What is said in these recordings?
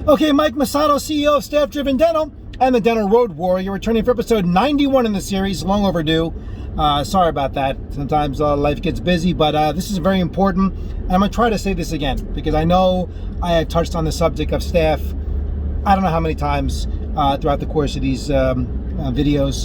Okay, Mike Masato, CEO of Staff Driven Dental and the Dental Road Warrior, returning for episode 91 in the series, long overdue. Sorry about that. Sometimes life gets busy, but this is very important. And I'm going to try to say this again because I know I had touched on the subject of staff, I don't know how many times throughout the course of these videos.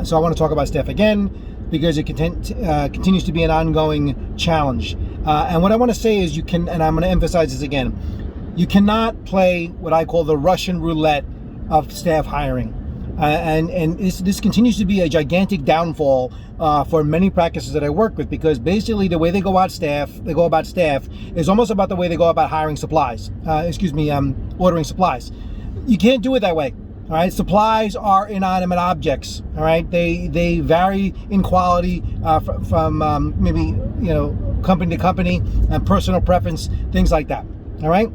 So I want to talk about staff again because it continues to be an ongoing challenge. And what I want to say is you can, and I'm going to emphasize this again, you cannot play what I call the Russian roulette of staff hiring. And this continues to be a gigantic downfall for many practices that I work with, because basically the way they go about staff is almost about the way they go about hiring supplies. Ordering supplies. You can't do it that way. All right, supplies are inanimate objects. All right, they vary in quality from maybe company to company and personal preference, things like that. All right.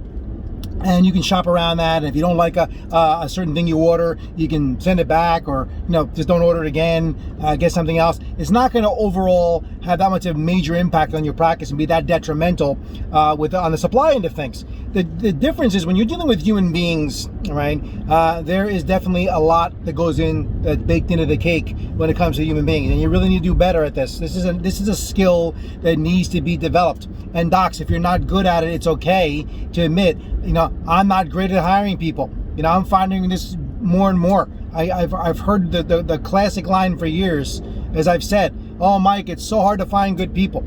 And you can shop around that. And if you don't like a certain thing you order, you can send it back, or just don't order it again, get something else. It's not going to overall have that much of a major impact on your practice and be that detrimental on the supply end of things. The difference is when you're dealing with human beings, right? There is definitely a lot that goes in, that's baked into the cake when it comes to human beings, and you really need to do better at this. This is a skill that needs to be developed. And docs, if you're not good at it, it's okay to admit, I'm not great at hiring people. I'm finding this more and more. I've heard the classic line for years, as I've said, "Oh, Mike, it's so hard to find good people."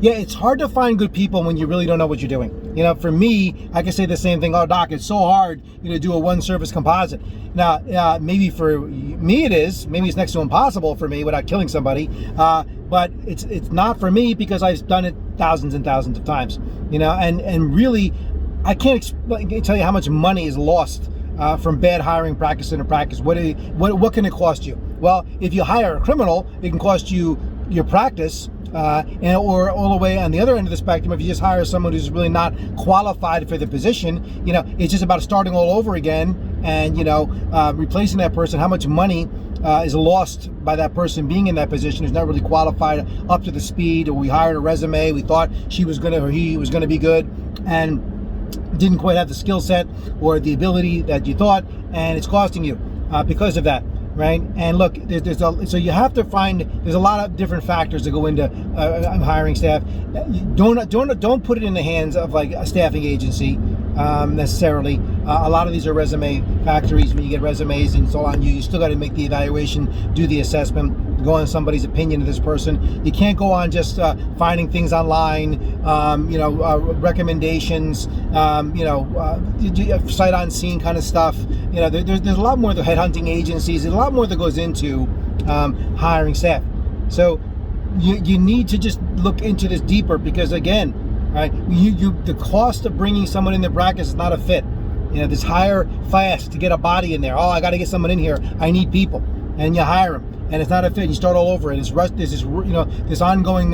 Yeah, it's hard to find good people when you really don't know what you're doing. For me, I can say the same thing. "Oh, doc, it's so hard to do a one-service composite." Now, maybe for me it is. Maybe it's next to impossible for me without killing somebody. But it's not for me because I've done it thousands and thousands of times. And really, I can't tell you how much money is lost from bad hiring practice in a practice. What can it cost you? Well, if you hire a criminal, it can cost you your practice, or all the way on the other end of the spectrum, if you just hire someone who's really not qualified for the position, it's just about starting all over again and replacing that person. How much money is lost by that person being in that position, who's not really qualified up to the speed, or we hired a resume, we thought he was going to be good, and didn't quite have the skill set or the ability that you thought, and it's costing you because of that, right? And look, so you have to find, there's a lot of different factors that go into hiring staff. Don't put it in the hands of like a staffing agency necessarily. A lot of these are resume factories. When you get resumes and so on, you still got to make the evaluation, do the assessment, go on somebody's opinion of this person. You can't go on just finding things online, recommendations, sight unseen kind of stuff. There's a lot more of the headhunting agencies. There's a lot more that goes into hiring staff. So you need to just look into this deeper, because again, right, the cost of bringing someone in the practice is not a fit. This hire fast to get a body in there. Oh, I got to get someone in here. I need people, and you hire them, and it's not a fit. You start all over, and this ongoing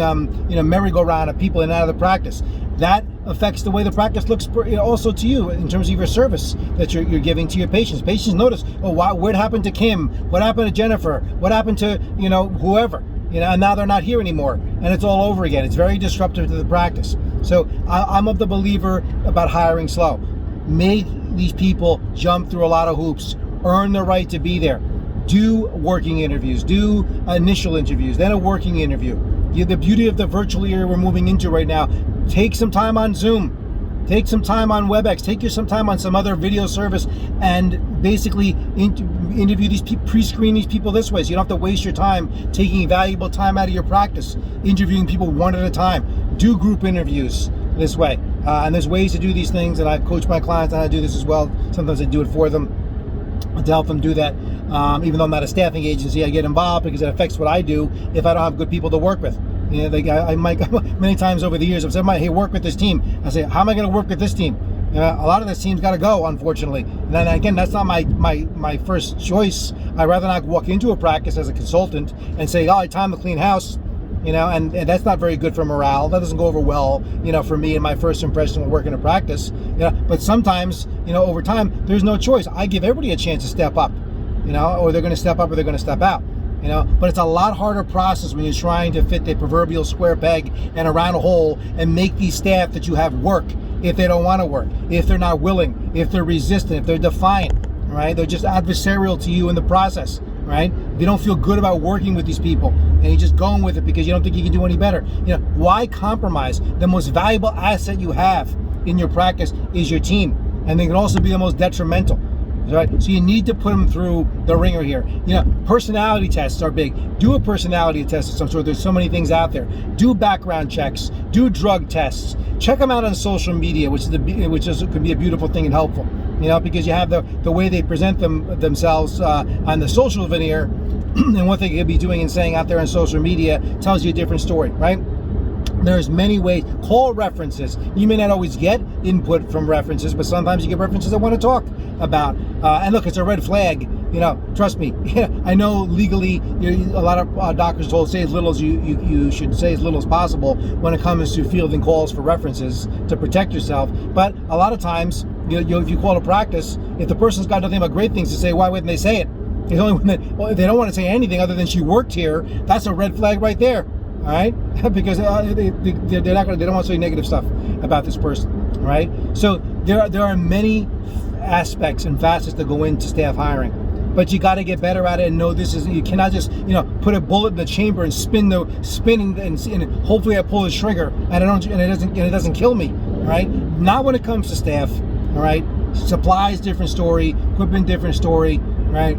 merry-go-round of people in and out of the practice. That affects the way the practice looks also to you in terms of your service that you're giving to your patients. Patients notice, oh, wow, what happened to Kim? What happened to Jennifer? What happened to whoever? And now they're not here anymore, and it's all over again. It's very disruptive to the practice. So I'm of the believer about hiring slow. Make these people jump through a lot of hoops, earn the right to be there. Do working interviews, do initial interviews, then a working interview. The beauty of the virtual era we're moving into right now, take some time on Zoom, take some time on WebEx, take some time on some other video service, and basically interview these people, pre-screen these people this way, so you don't have to waste your time taking valuable time out of your practice, interviewing people one at a time. Do group interviews this way. And there's ways to do these things, and I've coached my clients on how to do this as well. Sometimes I do it for them to help them do that. Even though I'm not a staffing agency, I get involved because it affects what I do if I don't have good people to work with. I might many times over the years I've said, "Hey, work with this team." I say, "How am I going to work with this team?" A lot of this team's got to go, unfortunately. And then again, that's not my first choice. I'd rather not walk into a practice as a consultant and say, "Oh, it's time to clean house." And that's not very good for morale. That doesn't go over well, for me and my first impression when working in a practice. But sometimes, over time, there's no choice. I give everybody a chance to step up, or they're going to step up or they're going to step out. But it's a lot harder process when you're trying to fit the proverbial square peg and a round hole and make these staff that you have work if they don't want to work, if they're not willing, if they're resistant, if they're defiant, right? They're just adversarial to you in the process, right? If you don't feel good about working with these people and you're just going with it because you don't think you can do any better, why compromise? The most valuable asset you have in your practice is your team, and they can also be the most detrimental. Right? So you need to put them through the ringer here. Personality tests are big. Do a personality test of some sort. There's so many things out there. Do background checks. Do drug tests. Check them out on social media, which could be a beautiful thing and helpful. Because you have the way they present themselves on the social veneer, and what they could be doing and saying out there on social media tells you a different story, right? There's many ways. Call references. You may not always get input from references, but sometimes you get references that want to talk about. And look, it's a red flag. Trust me. I know legally, a lot of doctors told say as little as you should say as little as possible when it comes to fielding calls for references to protect yourself. But a lot of times, if you call a practice, if the person's got nothing but great things to say, why wouldn't they say it? It's only when they don't want to say anything other than she worked here. That's a red flag right there. All right, because they don't want to say negative stuff about this person. All right, so there are many aspects and facets that go into staff hiring, but you got to get better at it and know you cannot just put a bullet in the chamber and spin and hopefully I pull the trigger and it doesn't kill me. All right, not when it comes to staff. All right, supplies different story, equipment different story. Right.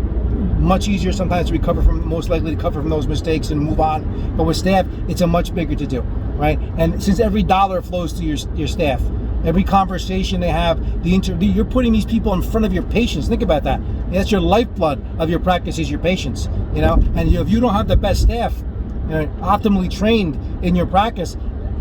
Much easier sometimes to recover from, most likely to recover from those mistakes and move on. But with staff, it's a much bigger to do, right? And since every dollar flows to your staff, every conversation they have, you're putting these people in front of your patients. Think about that. That's your lifeblood of your practice is your patients, And if you don't have the best staff, optimally trained in your practice,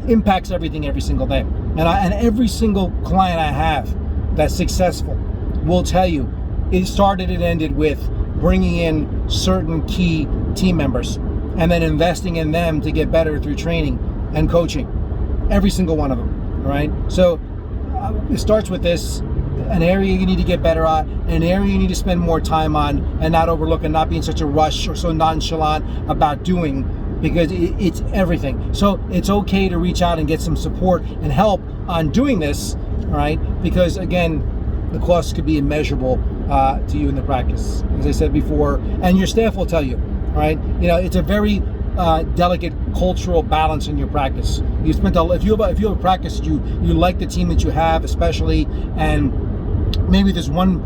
impacts everything every single day. And every single client I have that's successful will tell you it started and ended with bringing in certain key team members and then investing in them to get better through training and coaching. Every single one of them, all right? So it starts with this, an area you need to get better at, an area you need to spend more time on and not overlook and not be in such a rush or so nonchalant about doing, because it's everything. So it's okay to reach out and get some support and help on doing this, all right? Because again, the costs could be immeasurable to you in the practice, as I said before, and your staff will tell you, right? It's a very delicate cultural balance in your practice. If you have a practice, you like the team that you have, especially, and maybe there's one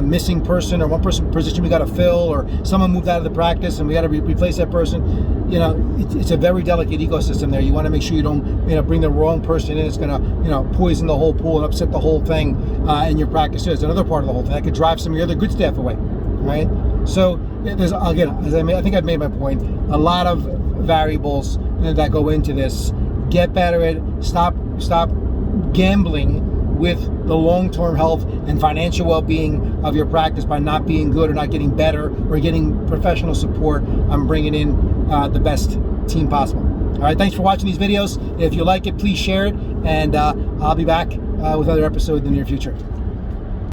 missing person or one position we got to fill, or someone moved out of the practice and we got to replace that person. It's a very delicate ecosystem there. You want to make sure you don't bring the wrong person in. It's going to poison the whole pool and upset the whole thing in your practice. It's another part of the whole thing that could drive some of your other good staff away, right? So there's, again, I think I've made my point, a lot of variables that go into this. Get better at it. Stop gambling with the long-term health and financial well-being of your practice by not being good or not getting better or getting professional support on bringing in the best team possible. All right, thanks for watching these videos. If you like it, please share it, and I'll be back with another episode in the near future.